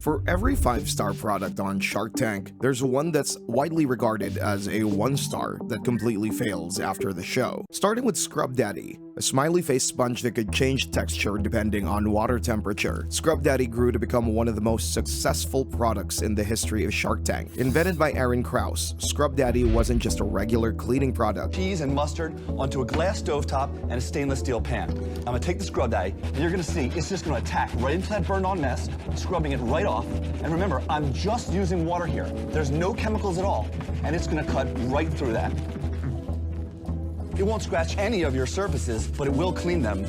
For every 5-star product on Shark Tank, there's one that's widely regarded as a 1-star that completely fails after the show. Starting with Scrub Daddy, a smiley face sponge that could change texture depending on water temperature. Scrub Daddy grew to become one of the most successful products in the history of Shark Tank. Invented by Aaron Krause, Scrub Daddy wasn't just a regular cleaning product. Cheese and mustard onto a glass stovetop and a stainless steel pan. I'm gonna take the Scrub Daddy, and you're gonna see it's just gonna attack right into that burned on mess, scrubbing it right off. And remember, I'm just using water here. There's no chemicals at all, and it's gonna cut right through that. It won't scratch any of your surfaces, but it will clean them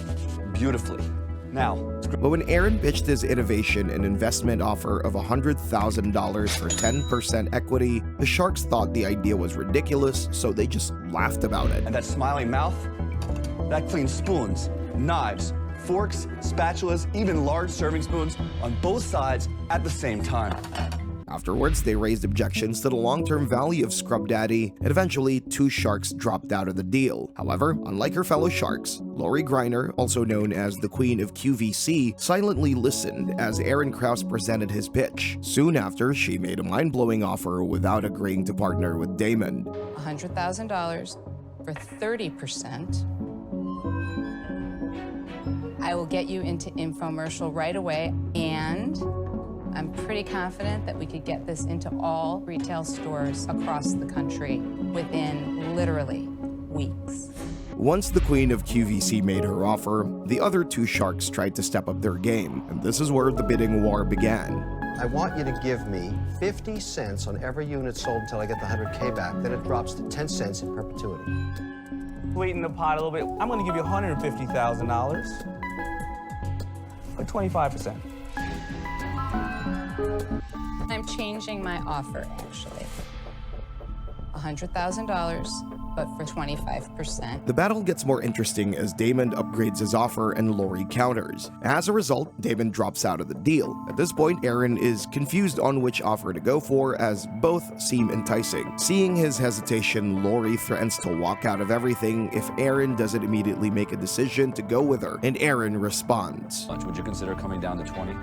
beautifully. Now, but when Aaron pitched his innovation and investment offer of $100,000 for 10% equity, the Sharks thought the idea was ridiculous, so they just laughed about it. And that smiling mouth, that cleans spoons, knives, forks, spatulas, even large serving spoons on both sides at the same time. Afterwards, they raised objections to the long-term value of Scrub Daddy, and eventually 2 sharks dropped out of the deal. However, unlike her fellow sharks, Lori Greiner, also known as the Queen of QVC, silently listened as Aaron Krause presented his pitch. Soon after, she made a mind-blowing offer without agreeing to partner with Damon. $100,000 for 30%. I will get you into infomercial right away, and I'm pretty confident that we could get this into all retail stores across the country within literally weeks. Once the Queen of QVC made her offer, the other 2 sharks tried to step up their game, and this is where the bidding war began. I want you to give me 50 cents on every unit sold until I get the 100K back. Then it drops to 10 cents in perpetuity. Sweeten the pot a little bit. I'm gonna give you $150,000 for 25%. I'm changing my offer, actually. $100,000, but for 25%. The battle gets more interesting as Damon upgrades his offer and Lori counters. As a result, Damon drops out of the deal. At this point, Aaron is confused on which offer to go for, as both seem enticing. Seeing his hesitation, Lori threatens to walk out of everything if Aaron doesn't immediately make a decision to go with her, and Aaron responds. would you consider coming down to 20?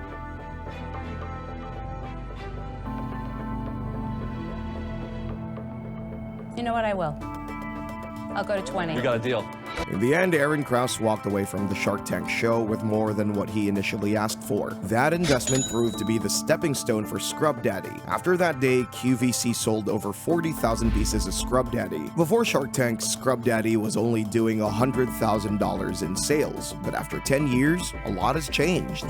You know what, I will. I'll go to 20. We got a deal. In the end, Aaron Krause walked away from the Shark Tank show with more than what he initially asked for. That investment proved to be the stepping stone for Scrub Daddy. After that day, QVC sold over 40,000 pieces of Scrub Daddy. Before Shark Tank, Scrub Daddy was only doing $100,000 in sales, but after 10 years, a lot has changed.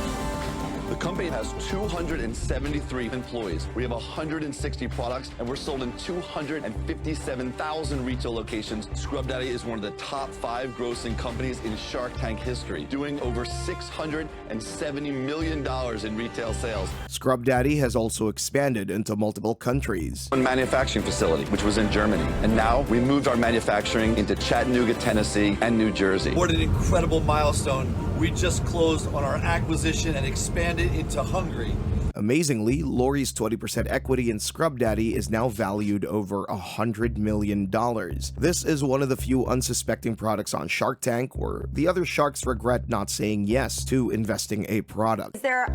The company has 273 employees. We have 160 products, and we're sold in 257,000 retail locations. Scrub Daddy is one of the top 5 grossing companies in Shark Tank history, doing over $670 million in retail sales. Scrub Daddy has also expanded into multiple countries. One manufacturing facility, which was in Germany, and now we moved our manufacturing into Chattanooga, Tennessee, and New Jersey. What an incredible milestone. We just closed on our acquisition and expanded into Hungary. Amazingly, Lori's 20% equity in Scrub Daddy is now valued over $100 million. This is one of the few unsuspecting products on Shark Tank where the other sharks regret not saying yes to investing a product. Is there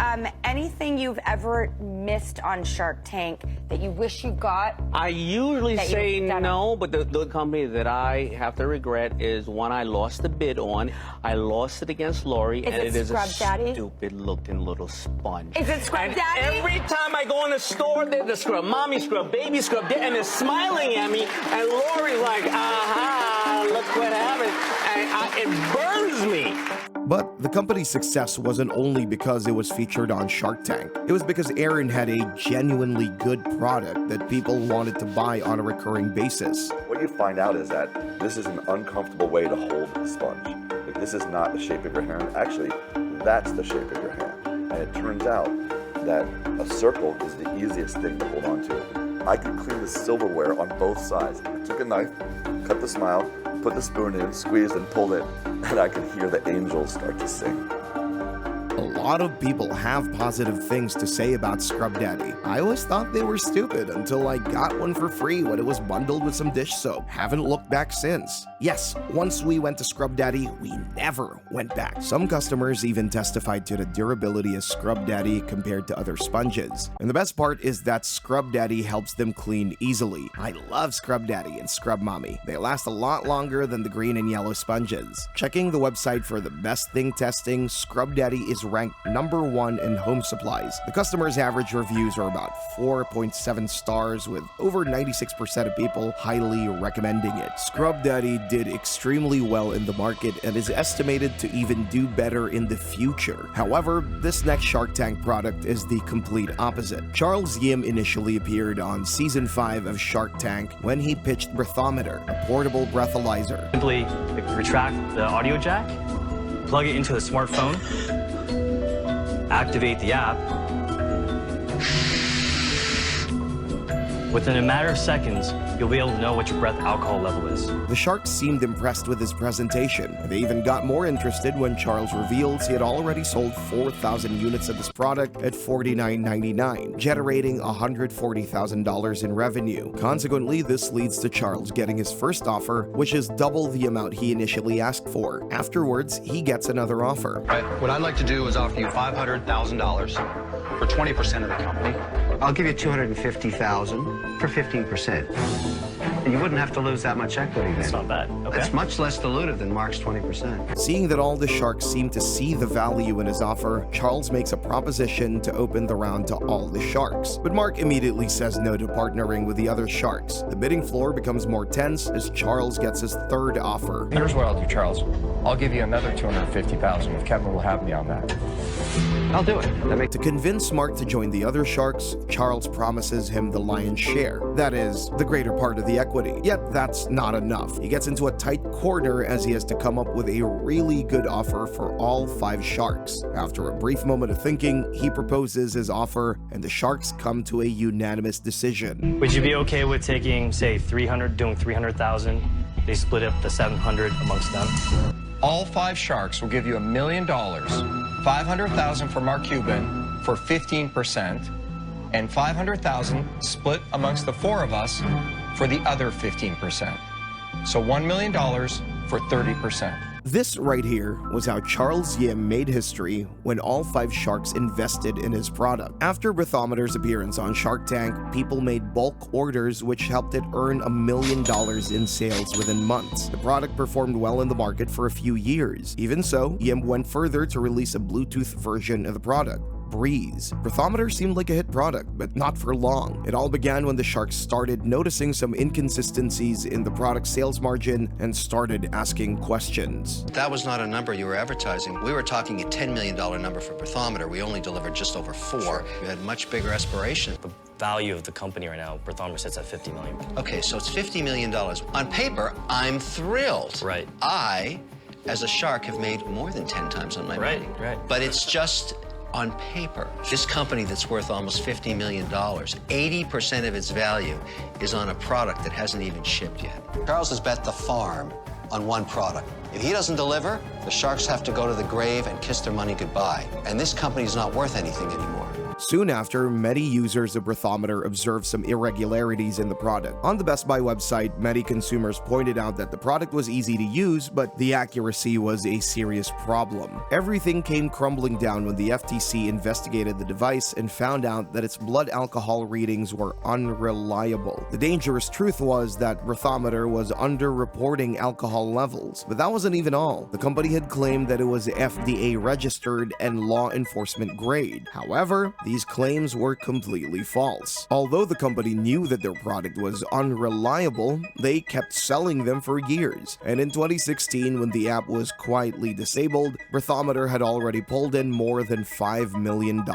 anything you've ever missed on Shark Tank that you wish you got? I usually say no, but the company that I have to regret is one I lost the bid on. I lost it against Lori, and it is a stupid-looking little sponge. Is it Scrub Daddy? Every time I go in the store, there's the scrub mommy, scrub baby, scrub dad, and they're smiling at me, and Lori's like, aha, look what happened, and it burns me. But the company's success wasn't only because it was featured on Shark Tank. It was because Aaron had a genuinely good product that people wanted to buy on a recurring basis. What you find out is that this is an uncomfortable way to hold the sponge. Like, this is not the shape of your hand. Actually, that's the shape of your hand. And it turns out that a circle is the easiest thing to hold on to. I could clean the silverware on both sides. I took a knife, cut the smile, put the spoon in, squeezed and pulled it, and I could hear the angels start to sing. A lot of people have positive things to say about Scrub Daddy. I always thought they were stupid until I got one for free when it was bundled with some dish soap. Haven't looked back since. Yes, once we went to Scrub Daddy, we never went back. Some customers even testified to the durability of Scrub Daddy compared to other sponges. And the best part is that Scrub Daddy helps them clean easily. I love Scrub Daddy and Scrub Mommy. They last a lot longer than the green and yellow sponges. Checking the website for the best thing testing, Scrub Daddy is ranked #1 in home supplies. The customers' average reviews are about 4.7 stars, with over 96% of people highly recommending it. Scrub Daddy did extremely well in the market and is estimated to even do better in the future. However, this next Shark Tank product is the complete opposite. Charles Yim initially appeared on season 5 of Shark Tank when he pitched Breathometer, a portable breathalyzer. Simply retract the audio jack, plug it into the smartphone, activate the app. Within a matter of seconds, you'll be able to know what your breath alcohol level is. The sharks seemed impressed with his presentation. They even got more interested when Charles reveals he had already sold 4,000 units of this product at $49.99, generating $140,000 in revenue. Consequently, this leads to Charles getting his first offer, which is double the amount he initially asked for. Afterwards, he gets another offer. Right. What I'd like to do is offer you $500,000 for 20% of the company. I'll give you $250,000 for 15%. You wouldn't have to lose that much equity then. That's not bad. Okay. That's much less dilutive than Mark's 20%. Seeing that all the sharks seem to see the value in his offer, Charles makes a proposition to open the round to all the sharks. But Mark immediately says no to partnering with the other sharks. The bidding floor becomes more tense as Charles gets his third offer. Here's what I'll do, Charles. I'll give you another $250,000 if Kevin will have me on that. I'll do it. To convince Mark to join the other sharks, Charles promises him the lion's share. That is, the greater part of the equity. Yet that's not enough. He gets into a tight corner as he has to come up with a really good offer for all 5 sharks. After a brief moment of thinking, he proposes his offer, and the sharks come to a unanimous decision. Would you be okay with taking, say, 300, doing 300,000? They split up the 700 amongst them. All 5 sharks will give you $1 million, $500,000 for Mark Cuban for 15%, and $500,000 split amongst the 4 of us for the other 15%. So $1 million for 30%. This right here was how Charles Yim made history when all 5 sharks invested in his product. After Breathometer's appearance on Shark Tank, people made bulk orders which helped it earn $1 million in sales within months. The product performed well in the market for a few years. Even so, Yim went further to release a Bluetooth version of the product, Breeze. Breathometer seemed like a hit product, but not for long. It all began when the sharks started noticing some inconsistencies in the product's sales margin and started asking questions. That was not a number you were advertising. We were talking a $10 million number for Breathometer. We only delivered just over 4. You had much bigger aspirations. The value of the company right now, Breathometer sits at $50 million. Okay, so it's $50 million. On paper, I'm thrilled. Right. I, as a shark, have made more than 10 times on my money. Right. But it's just on paper. This company that's worth almost $50 million, 80% of its value is on a product that hasn't even shipped yet. Charles has bet the farm on one product. If he doesn't deliver, the sharks have to go to the grave and kiss their money goodbye. And this company's not worth anything anymore. Soon after, many users of Breathometer observed some irregularities in the product. On the Best Buy website, many consumers pointed out that the product was easy to use, but the accuracy was a serious problem. Everything came crumbling down when the FTC investigated the device and found out that its blood alcohol readings were unreliable. The dangerous truth was that Breathometer was under-reporting alcohol levels. But that wasn't even all. The company had claimed that it was FDA registered and law enforcement grade. However, these claims were completely false. Although the company knew that their product was unreliable, they kept selling them for years. And in 2016, when the app was quietly disabled, Breathometer had already pulled in more than $5 million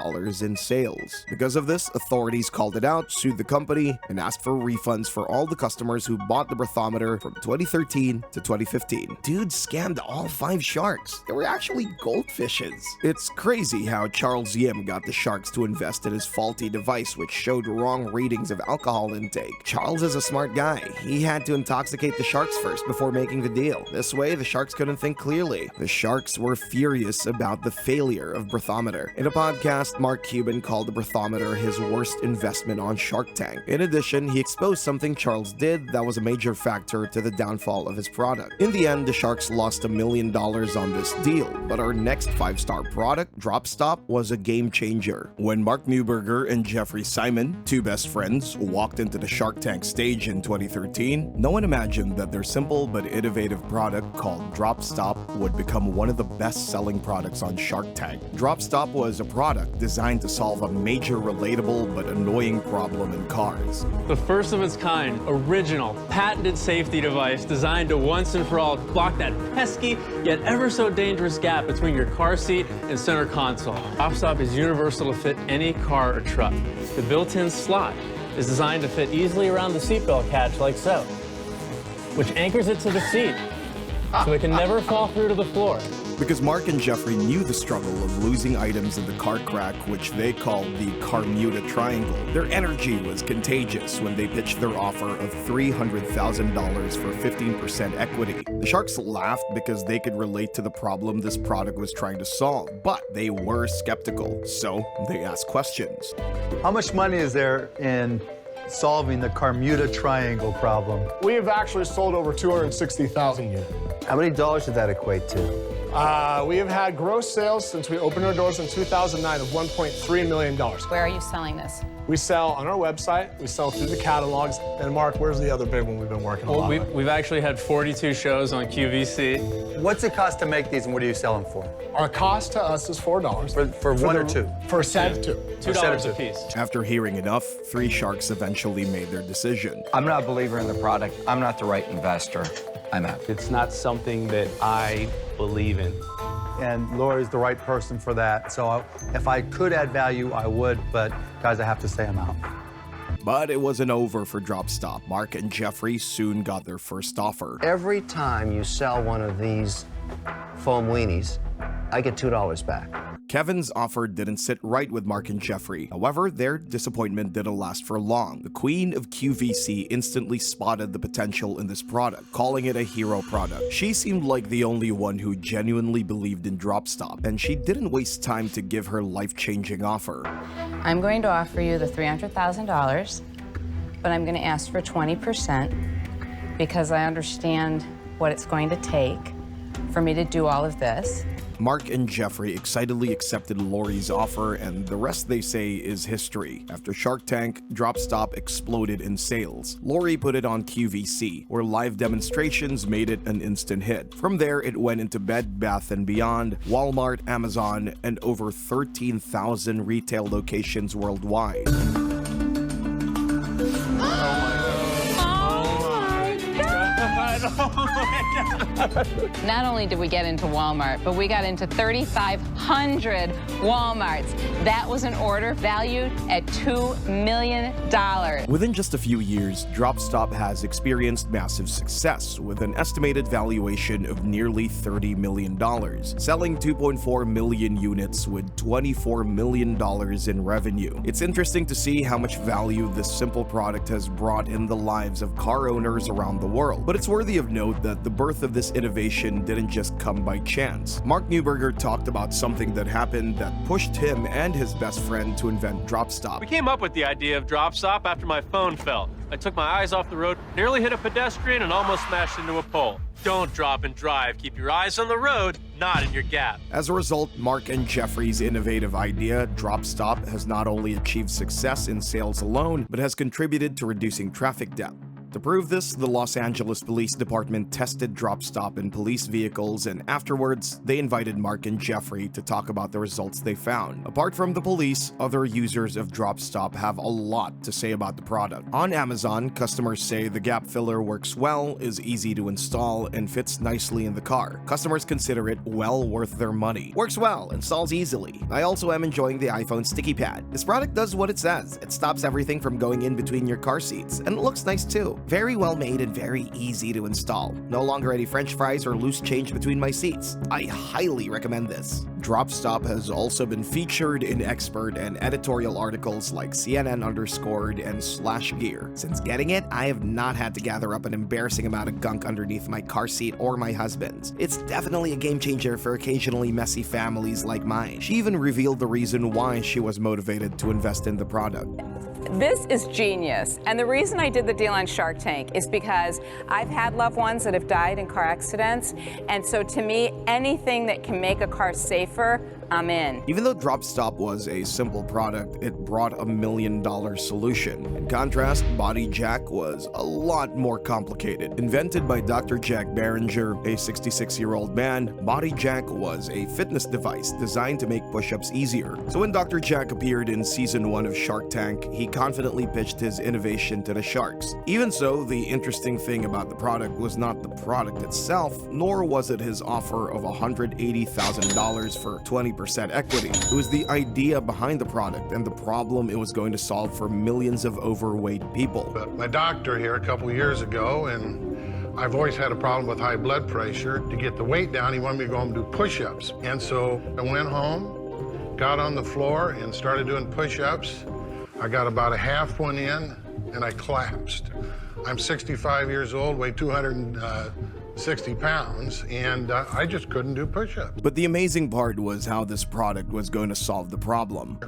in sales. Because of this, authorities called it out, sued the company, and asked for refunds for all the customers who bought the Breathometer from 2013 to 2015. Dude scammed all 5 sharks. They were actually goldfishes. It's crazy how Charles Yim got the sharks to to invest in his faulty device, which showed wrong readings of alcohol intake. Charles is a smart guy. He had to intoxicate the sharks first before making the deal. This way, the sharks couldn't think clearly. The sharks were furious about the failure of Breathometer. In a podcast, Mark Cuban called the Breathometer his worst investment on Shark Tank. In addition, he exposed something Charles did that was a major factor to the downfall of his product. In the end, the sharks lost $1 million on this deal, but our next 5-star product, DropStop, was a game changer. When Mark Neuberger and Jeffrey Simon, two best friends, walked into the Shark Tank stage in 2013, no one imagined that their simple but innovative product called DropStop would become one of the best-selling products on Shark Tank. DropStop was a product designed to solve a major relatable but annoying problem in cars. The first of its kind, original, patented safety device designed to once and for all block that pesky yet ever so dangerous gap between your car seat and center console. DropStop is universal to fit any car or truck. The built-in slot is designed to fit easily around the seatbelt catch like so, which anchors it to the seat so it can never fall through to the floor. Because Mark and Jeffrey knew the struggle of losing items in the car crack, which they called the Carmuda Triangle, their energy was contagious when they pitched their offer of $300,000 for 15% equity. The sharks laughed because they could relate to the problem this product was trying to solve, but they were skeptical, so they asked questions. How much money is there in solving the Carmuda Triangle problem? We have actually sold over 260,000 units. How many dollars did that equate to? We have had gross sales since we opened our doors in 2009 of $1.3 million. Where are you selling this? We sell on our website, we sell through the catalogs, and Mark, where's the other big one we've been working on? Well, we've actually had 42 shows on QVC. What's it cost to make these and what do you sell them for? Our cost to us is $4. For one or two? For a set of two. $2 a piece. After hearing enough, three sharks eventually made their decision. I'm not a believer in the product. I'm not the right investor. I'm out. It's not something that I believe in. And Lori's the right person for that. So if I could add value, I would, but guys, I have to say I'm out. But it wasn't over for DropStop. Mark and Jeffrey soon got their first offer. Every time you sell one of these foam weenies, I get $2 back. Kevin's offer didn't sit right with Mark and Jeffrey. However, their disappointment didn't last for long. The queen of QVC instantly spotted the potential in this product, calling it a hero product. She seemed like the only one who genuinely believed in DropStop, and she didn't waste time to give her life-changing offer. I'm going to offer you the $300,000, but I'm going to ask for 20% because I understand what it's going to take for me to do all of this. Mark and Jeffrey excitedly accepted Lori's offer, and the rest, they say, is history. After Shark Tank, DropStop exploded in sales. Lori put it on QVC, where live demonstrations made it an instant hit. From there, it went into Bed Bath & Beyond, Walmart, Amazon, and over 13,000 retail locations worldwide. Not only did we get into Walmart, but we got into 3,500 Walmarts. That was an order valued at $2 million. Within just a few years, DropStop has experienced massive success, with an estimated valuation of nearly $30 million, selling 2.4 million units with $24 million in revenue. It's interesting to see how much value this simple product has brought in the lives of car owners around the world, but it's worthy of note that the birth of this innovation didn't just come by chance. Mark Neuberger talked about something that happened that pushed him and his best friend to invent DropStop. We came up with the idea of DropStop after my phone fell. I took my eyes off the road, nearly hit a pedestrian, and almost smashed into a pole. Don't drop and drive. Keep your eyes on the road, not in your gap. As a result, Mark and Jeffrey's innovative idea, DropStop, has not only achieved success in sales alone, but has contributed to reducing traffic death. To prove this, the Los Angeles Police Department tested DropStop in police vehicles, and afterwards, they invited Mark and Jeffrey to talk about the results they found. Apart from the police, other users of DropStop have a lot to say about the product. On Amazon, customers say the gap filler works well, is easy to install, and fits nicely in the car. Customers consider it well worth their money. Works well, installs easily. I also am enjoying the iPhone Sticky Pad. This product does what it says. It stops everything from going in between your car seats, and it looks nice too. Very well made and very easy to install. No longer any french fries or loose change between my seats. I highly recommend this. DropStop has also been featured in expert and editorial articles like CNN Underscored and /Gear. Since getting it, I have not had to gather up an embarrassing amount of gunk underneath my car seat or my husband's. It's definitely a game changer for occasionally messy families like mine. She even revealed the reason why she was motivated to invest in the product. This is genius, and the reason I did the deal on Shark Tank is because I've had loved ones that have died in car accidents, and so to me, anything that can make a car safer, I'm in. Even though DropStop was a simple product, it brought $1 million solution. In contrast, Body Jack was a lot more complicated. Invented by Dr. Jack Barringer, a 66-year-old man, Body Jack was a fitness device designed to make push-ups easier. So when Dr. Jack appeared in season 1 of Shark Tank, he confidently pitched his innovation to the sharks. Even so, the interesting thing about the product was not the product itself, nor was it his offer of $180,000 for 20% equity. It was the idea behind the product and the problem it was going to solve for millions of overweight people. But my doctor here a couple years ago, and I've always had a problem with high blood pressure. To get the weight down, he wanted me to go home and do push-ups. And so I went home, got on the floor, and started doing push-ups. I got about a half one in, and I collapsed. I'm 65 years old, weigh 260 pounds, and I just couldn't do push-ups. But the amazing part was how this product was going to solve the problem.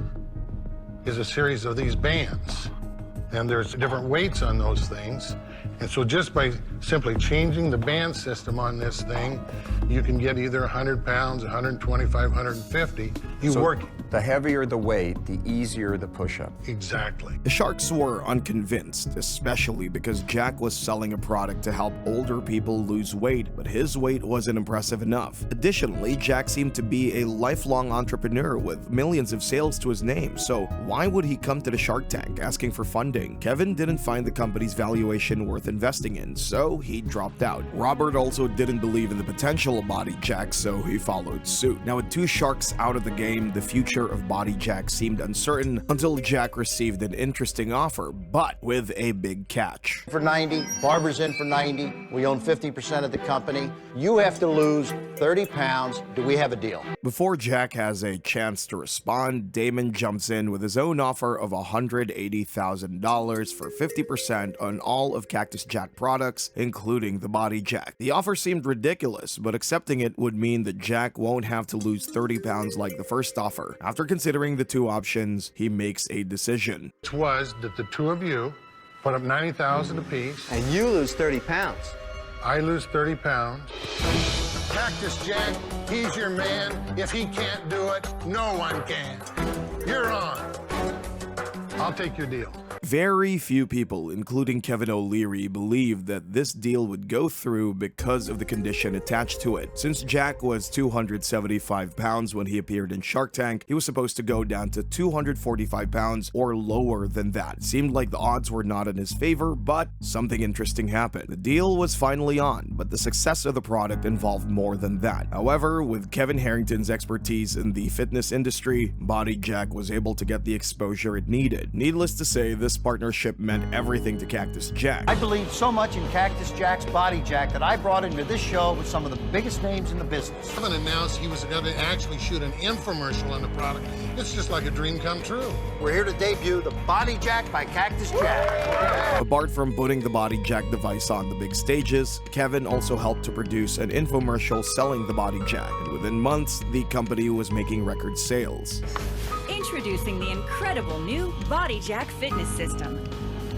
Is a series of these bands, and there's different weights on those things. And so just by simply changing the band system on this thing, you can get either 100 pounds, 125, 150. The heavier the weight, the easier the push-up. Exactly. The sharks were unconvinced, especially because Jack was selling a product to help older people lose weight, but his weight wasn't impressive enough. Additionally, Jack seemed to be a lifelong entrepreneur with millions of sales to his name, so why would he come to the Shark Tank asking for funding? Kevin didn't find the company's valuation worth investing in, so he dropped out. Robert also didn't believe in the potential of Body Jack, so he followed suit. Now, with two sharks out of the game, the future of Body Jack seemed uncertain until Jack received an interesting offer, but with a big catch. For 90, Barbara's in for 90. We own 50% of the company. You have to lose 30 pounds. Do we have a deal? Before Jack has a chance to respond, Damon jumps in with his own offer of $180,000 for 50% on all of Cactus Jack products, including the Body Jack. The offer seemed ridiculous, but accepting it would mean that Jack won't have to lose 30 pounds like the first offer. After considering the two options, he makes a decision. It was that the two of you put up 90,000 apiece. And you lose 30 pounds. I lose 30 pounds. Cactus Jack, he's your man. If he can't do it, no one can. You're on. I'll take your deal. Very few people, including Kevin O'Leary, believed that this deal would go through because of the condition attached to it. Since Jack was 275 pounds when he appeared in Shark Tank, he was supposed to go down to 245 pounds or lower than that. It seemed like the odds were not in his favor, but something interesting happened. The deal was finally on, but the success of the product involved more than that. However, with Kevin Harrington's expertise in the fitness industry, Body Jack was able to get the exposure it needed. Needless to say, this partnership meant everything to Cactus Jack. I believe so much in Cactus Jack's Body Jack that I brought into this show with some of the biggest names in the business. Kevin announced he was going to actually shoot an infomercial on the product. It's just like a dream come true. We're here to debut the Body Jack by Cactus Jack. Apart from putting the Body Jack device on the big stages, Kevin also helped to produce an infomercial selling the Body Jack, and within months, the company was making record sales. Introducing the incredible new Body Jack fitness system.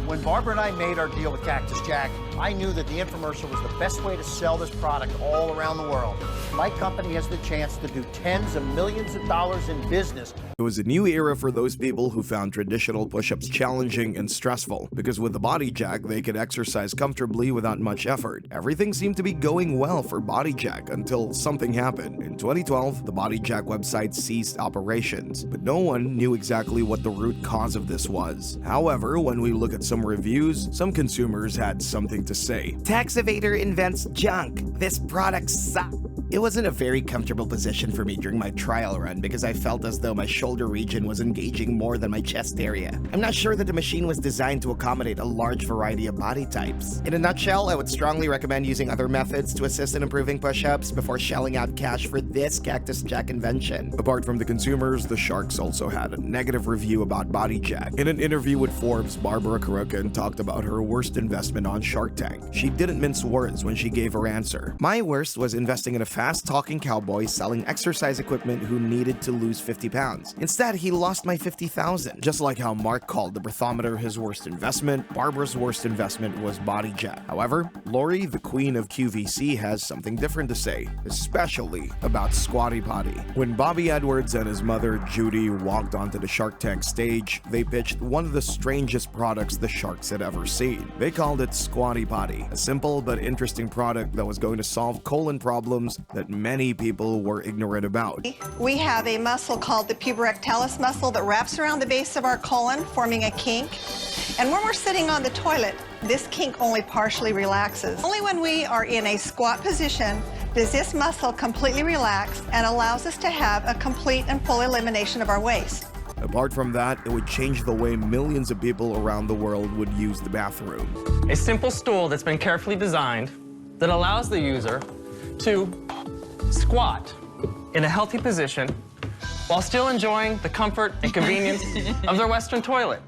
When Barbara and I made our deal with Cactus Jack, I knew that the infomercial was the best way to sell this product all around the world. My company has the chance to do tens of millions of dollars in business. It was a new era for those people who found traditional push-ups challenging and stressful, because with the Body Jack, they could exercise comfortably without much effort. Everything seemed to be going well for Body Jack until something happened. In 2012, the Body Jack website ceased operations, but no one knew exactly what the root cause of this was. However, when we look at some reviews, some consumers had something to say. Tax Evader invents junk. This product sucks. It wasn't a very comfortable position for me during my trial run because I felt as though my shoulder region was engaging more than my chest area. I'm not sure that the machine was designed to accommodate a large variety of body types. In a nutshell, I would strongly recommend using other methods to assist in improving push-ups before shelling out cash for this Cactus Jack invention. Apart from the consumers, the sharks also had a negative review about Body Jack. In an interview with Forbes, Barbara Karukin talked about her worst investment on Shark Tank. She didn't mince words when she gave her answer. My worst was investing in a fast-talking cowboy selling exercise equipment who needed to lose 50 pounds. Instead, he lost my $50,000. Just like how Mark called the Breathometer his worst investment, Barbara's worst investment was Body Jack. However, Lori, the queen of QVC, has something different to say, especially about Squatty Potty. When Bobby Edwards and his mother, Judy, walked onto the Shark Tank stage, they pitched one of the strangest products the sharks had ever seen. They called it Squatty Potty, a simple but interesting product that was going to solve colon problems that many people were ignorant about. We have a muscle called the puborectalis muscle that wraps around the base of our colon, forming a kink. And when we're sitting on the toilet, this kink only partially relaxes. Only when we are in a squat position does this muscle completely relax and allows us to have a complete and full elimination of our waste. Apart from that, it would change the way millions of people around the world would use the bathroom. A simple stool that's been carefully designed that allows the user to squat in a healthy position while still enjoying the comfort and convenience of their Western toilet.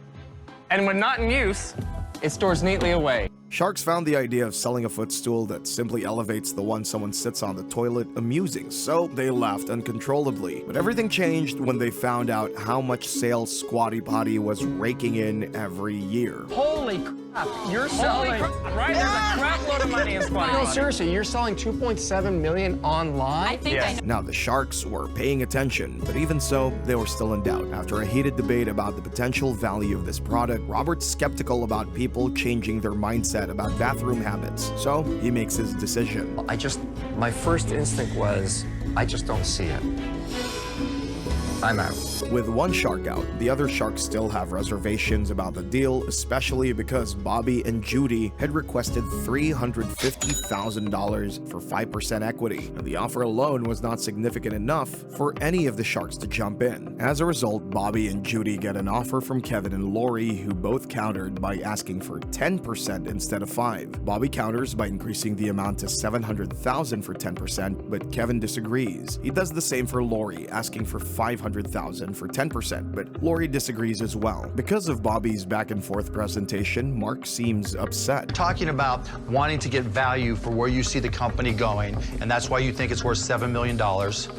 And when not in use, it stores neatly away. Sharks found the idea of selling a footstool that simply elevates the one someone sits on the toilet amusing, so they laughed uncontrollably. But everything changed when they found out how much sales Squatty Potty was raking in every year. Holy crap, you're selling, right? There's a crap load of money in Squatty Potty. No, seriously, you're selling $2.7 million online? I think I know. Now, the sharks were paying attention, but even so, they were still in doubt. After a heated debate about the potential value of this product, Robert's skeptical about people changing their mindset about bathroom habits, so he makes his decision. My first instinct was, I just don't see it. I'm out. With one shark out, the other sharks still have reservations about the deal, especially because Bobby and Judy had requested $350,000 for 5% equity, and the offer alone was not significant enough for any of the sharks to jump in. As a result, Bobby and Judy get an offer from Kevin and Lori, who both countered by asking for 10% instead of 5%. Bobby counters by increasing the amount to $700,000 for 10%, but Kevin disagrees. He does the same for Lori, asking for $500,000 for 10%, but Lori disagrees as well. Because of Bobby's back and forth presentation, Mark seems upset. Talking about wanting to get value for where you see the company going, and that's why you think it's worth $7 million.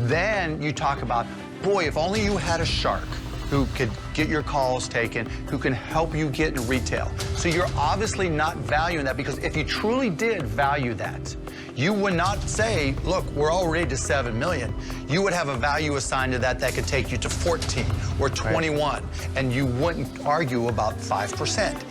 Then you talk about, boy, if only you had a shark who could get your calls taken, who can help you get in retail. So you're obviously not valuing that, because if you truly did value that, you would not say, look, we're already to 7 million. You would have a value assigned to that that could take you to 14 or 21, and you wouldn't argue about 5%.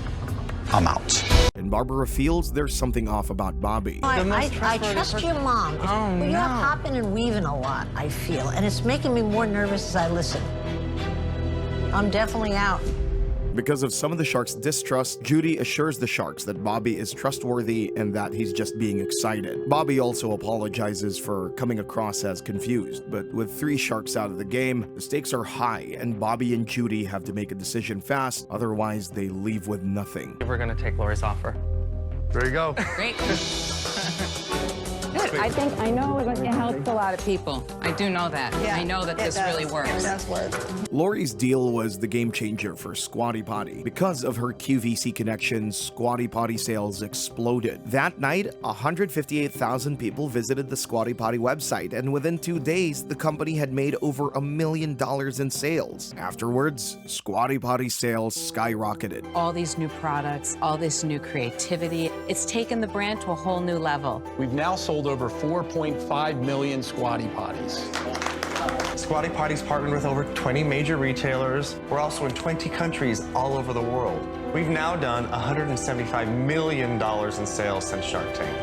I'm out. And Barbara feels there's something off about Bobby. I trust your mom. But you're hopping and weaving a lot, I feel, and it's making me more nervous as I listen. I'm definitely out. Because of some of the sharks' distrust, Judy assures the sharks that Bobby is trustworthy and that he's just being excited. Bobby also apologizes for coming across as confused, but with 3 sharks out of the game, the stakes are high, and Bobby and Judy have to make a decision fast, otherwise they leave with nothing. We're gonna take Lori's offer. There you go. Great. I think I know it helps a lot of people. I do know that. Yeah, I know that this really works. It does work. Lori's deal was the game changer for Squatty Potty. Because of her QVC connections, Squatty Potty sales exploded. That night, 158,000 people visited the Squatty Potty website, and within 2 days, the company had made over $1 million in sales. Afterwards, Squatty Potty sales skyrocketed. All these new products, all this new creativity, it's taken the brand to a whole new level. We've now sold over 4.5 million Squatty Potties. Squatty Potty's partnered with over 20 major retailers. We're also in 20 countries all over the world. We've now done $175 million in sales since Shark Tank.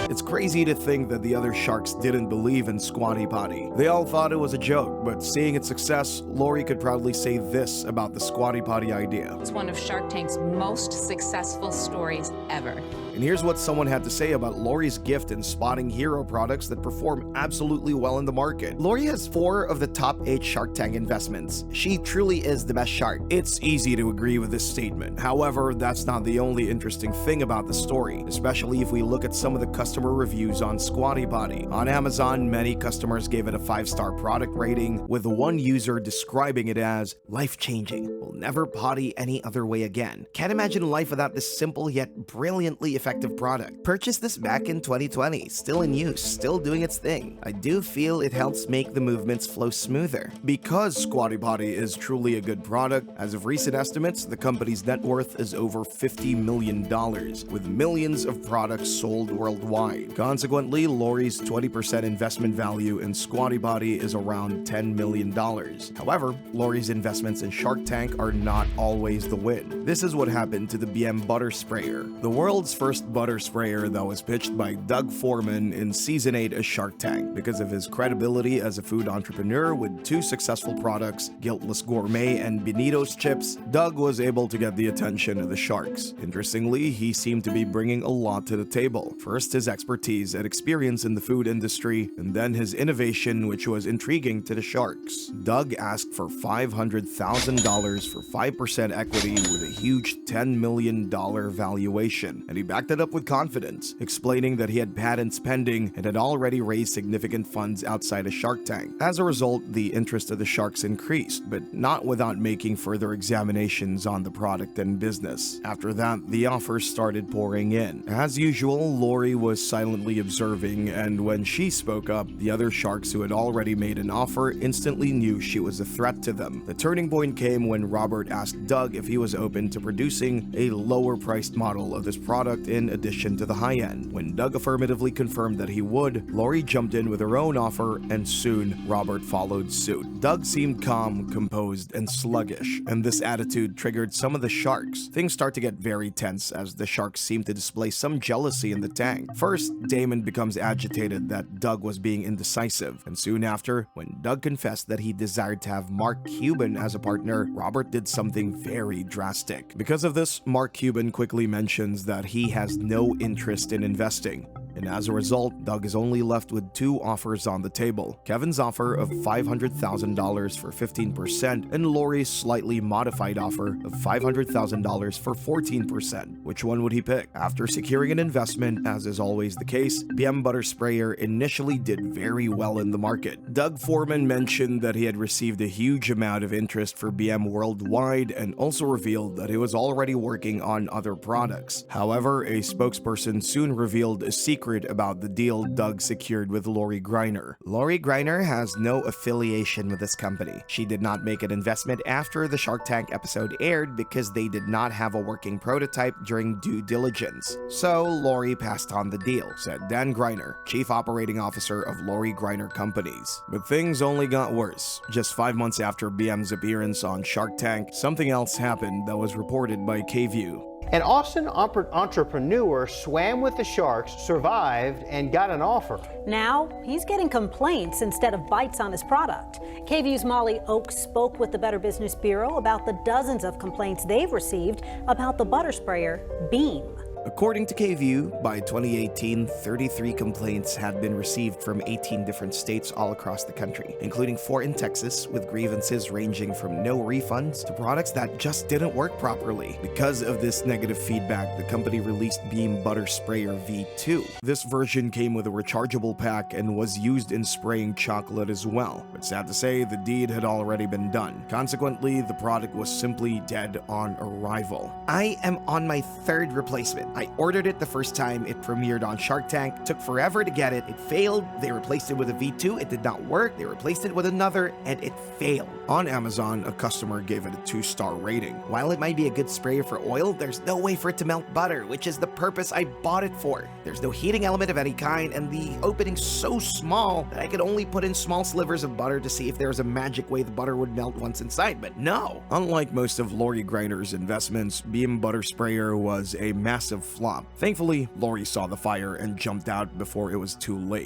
It's crazy to think that the other sharks didn't believe in Squatty Potty. They all thought it was a joke, but seeing its success, Lori could proudly say this about the Squatty Potty idea. It's one of Shark Tank's most successful stories ever. And here's what someone had to say about Lori's gift in spotting hero products that perform absolutely well in the market. Lori has 4 of the top 8 Shark Tank investments. She truly is the best shark. It's easy to agree with this statement. However, that's not the only interesting thing about the story, especially if we look at some of the customer reviews on Squatty Potty. On Amazon, many customers gave it a 5-star product rating, with one user describing it as life-changing. Will never potty any other way again. Can't imagine life without this simple yet brilliantly effective product. Purchased this back in 2020, still in use, still doing its thing. I do feel it helps make the movements flow smoother. Because Squatty Potty is truly a good product, as of recent estimates, the company's net worth is over $50 million, with millions of products sold worldwide. Consequently, Lori's 20% investment value in Squatty Potty is around $10 million. However, Lori's investments in Shark Tank are not always the win. This is what happened to the BM Butter Sprayer. The world's first butter sprayer that was pitched by Doug Foreman in Season 8 of Shark Tank. Because of his credibility as a food entrepreneur with 2 successful products, Guiltless Gourmet and Benito's Chips, Doug was able to get the attention of the sharks. Interestingly, he seemed to be bringing a lot to the table. First, his expertise and experience in the food industry, and then his innovation, which was intriguing to the sharks. Doug asked for $500,000 for 5% equity with a huge $10 million valuation, and he backed it up with confidence, explaining that he had patents pending and had already raised significant funds outside of Shark Tank. As a result, the interest of the sharks increased, but not without making further examinations on the product and business. After that, the offers started pouring in. As usual, Lori was silently observing, and when she spoke up, the other sharks who had already made an offer instantly knew she was a threat to them. The turning point came when Robert asked Doug if he was open to producing a lower-priced model of this product in addition to the high-end. When Doug affirmatively confirmed that he would, Lori jumped in with her own offer, and soon Robert followed suit. Doug seemed calm, composed, and sluggish, and this attitude triggered some of the sharks. Things start to get very tense as the sharks seem to display some jealousy in the tank. First, Damon becomes agitated that Doug was being indecisive, and soon after, when Doug confessed that he desired to have Mark Cuban as a partner, Robert did something very drastic. Because of this, Mark Cuban quickly mentions that he has no interest in investing. And as a result, Doug is only left with 2 offers on the table. Kevin's offer of $500,000 for 15% and Lori's slightly modified offer of $500,000 for 14%. Which one would he pick? After securing an investment, as is always the case, BM Butter Sprayer initially did very well in the market. Doug Foreman mentioned that he had received a huge amount of interest for BM worldwide and also revealed that he was already working on other products. However, a spokesperson soon revealed a secret about the deal Doug secured with Lori Greiner. Lori Greiner has no affiliation with this company. She did not make an investment after the Shark Tank episode aired because they did not have a working prototype during due diligence. So Lori passed on the deal, said Dan Greiner, Chief Operating Officer of Lori Greiner Companies. But things only got worse. Just 5 months after BM's appearance on Shark Tank, something else happened that was reported by KView. An Austin entrepreneur swam with the sharks, survived, and got an offer. Now, he's getting complaints instead of bites on his product. KVU's Molly Oaks spoke with the Better Business Bureau about the dozens of complaints they've received about the butter sprayer Beam. According to KView, by 2018, 33 complaints had been received from 18 different states all across the country, including 4 in Texas, with grievances ranging from no refunds to products that just didn't work properly. Because of this negative feedback, the company released Beam Butter Sprayer V2. This version came with a rechargeable pack and was used in spraying chocolate as well. But sad to say, the deed had already been done. Consequently, the product was simply dead on arrival. I am on my 3rd replacement. I ordered it the first time it premiered on Shark Tank, took forever to get it, it failed, they replaced it with a V2, it did not work, they replaced it with another, and it failed. On Amazon, a customer gave it a 2-star rating. While it might be a good sprayer for oil, there's no way for it to melt butter, which is the purpose I bought it for. There's no heating element of any kind, and the opening's so small that I could only put in small slivers of butter to see if there was a magic way the butter would melt once inside, but no. Unlike most of Lori Greiner's investments, BM Butter Sprayer was a massive flop. Thankfully, Lori saw the fire and jumped out before it was too late.